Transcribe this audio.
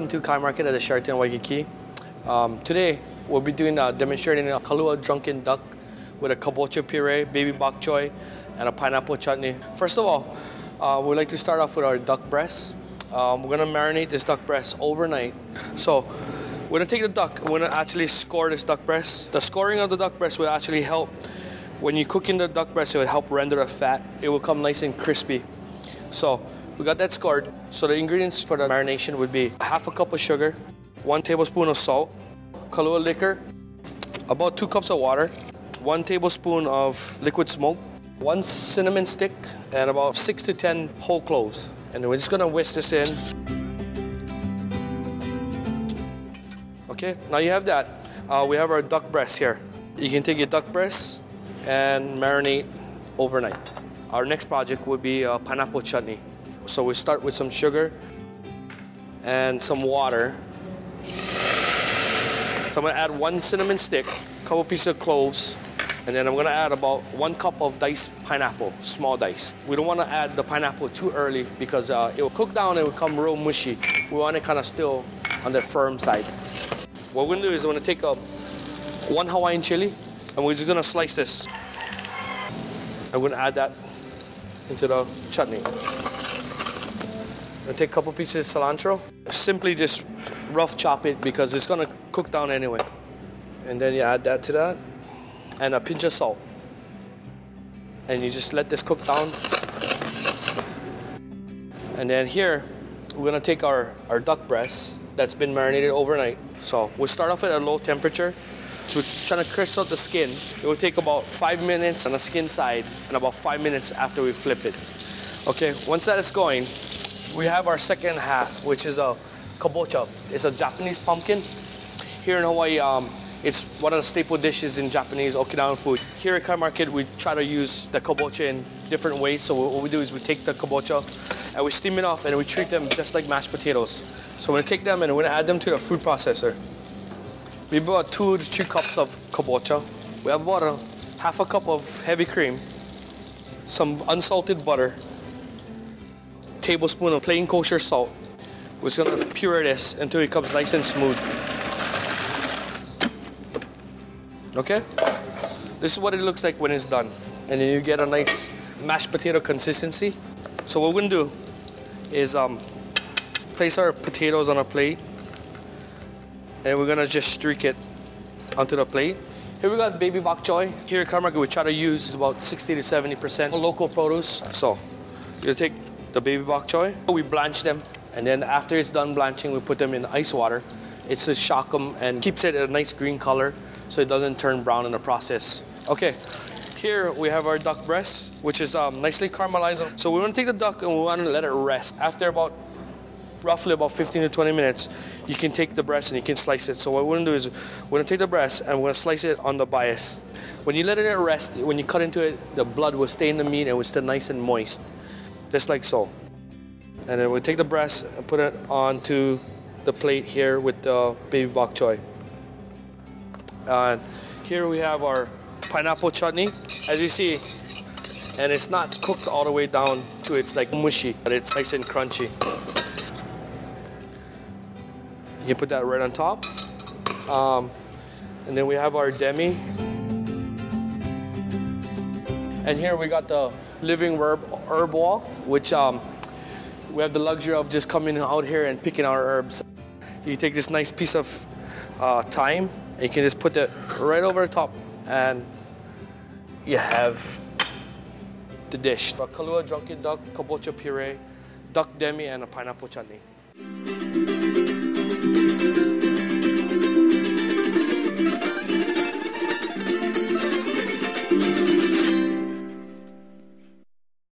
to Kai Market at the Sheraton Waikiki. Today we'll be demonstrating a Kahlua Drunken duck with a kabocha puree, baby bok choy, and a pineapple chutney. First of all, we'd like to start off with our duck breast. We're gonna marinate this duck breast overnight. So we're gonna take the duck and we're gonna actually score this duck breast. The scoring of the duck breast will actually help when you cook in the duck breast. It will help render the fat. It will come nice and crispy. So we got that scored. So the ingredients for the marination would be half a cup of sugar, 1 tablespoon of salt, Kahlua liquor, about 2 cups of water, 1 tablespoon of liquid smoke, 1 cinnamon stick, and about 6 to 10 whole cloves. And then we're just gonna whisk this in. Okay, now you have that. We have our duck breast here. You can take your duck breast and marinate overnight. Our next project would be a pineapple chutney. So we start with some sugar and some water. So I'm gonna add 1 cinnamon stick, a couple pieces of cloves, and then I'm gonna add about 1 cup of diced pineapple, small diced. We don't wanna add the pineapple too early because it will cook down and it will become real mushy. We want it kind of still on the firm side. What we're gonna do is we're gonna take 1 Hawaiian chili and we're just gonna slice this. I'm gonna add that into the chutney. I'm gonna take a couple pieces of cilantro. Simply just rough chop it because it's gonna cook down anyway. And then you add that to that. And a pinch of salt. And you just let this cook down. And then here, we're gonna take our duck breast that's been marinated overnight. So we'll start off at a low temperature. So we're trying to crisp out the skin. It will take about 5 minutes on the skin side and about 5 minutes after we flip it. Okay, once that is going, we have our second half, which is a kabocha. It's a Japanese pumpkin. Here in Hawaii, it's one of the staple dishes in Japanese Okinawan food. Here at Kai Market, we try to use the kabocha in different ways. So what we do is we take the kabocha and we steam it off and we treat them just like mashed potatoes. So we're gonna take them and we're gonna add them to the food processor. We have about 2 to 3 cups of kabocha. We have about half a cup of heavy cream, some unsalted butter, tablespoon of plain kosher salt. We're just gonna puree this until it comes nice and smooth. Okay? This is what it looks like when it's done. And then you get a nice mashed potato consistency. So what we're gonna do is place our potatoes on a plate. And we're gonna just streak it onto the plate. Here we got baby bok choy. Here at Kai Market, we try to use about 60 to 70% local produce. So you take the baby bok choy, we blanch them, and then after it's done blanching, we put them in ice water. It's to shock them and keeps it a nice green color so it doesn't turn brown in the process. Okay, here we have our duck breast, which is nicely caramelized. So we want to take the duck and we want to let it rest. After roughly about 15 to 20 minutes, you can take the breast and you can slice it. So what we're gonna do is we're gonna take the breast and we're gonna slice it on the bias. When you let it rest, when you cut into it, the blood will stay in the meat and will stay nice and moist, just like so. And then we'll take the breast and put it onto the plate here with the baby bok choy. And here we have our pineapple chutney, as you see, and it's not cooked all the way down to it's like mushy, but it's nice and crunchy. You can put that right on top. And then we have our demi. And here we got the living herb wall, which we have the luxury of just coming out here and picking our herbs. You take this nice piece of thyme, and you can just put that right over the top, and you have the dish. A Kahlua Drunken duck, kabocha puree, duck demi, and a pineapple chutney.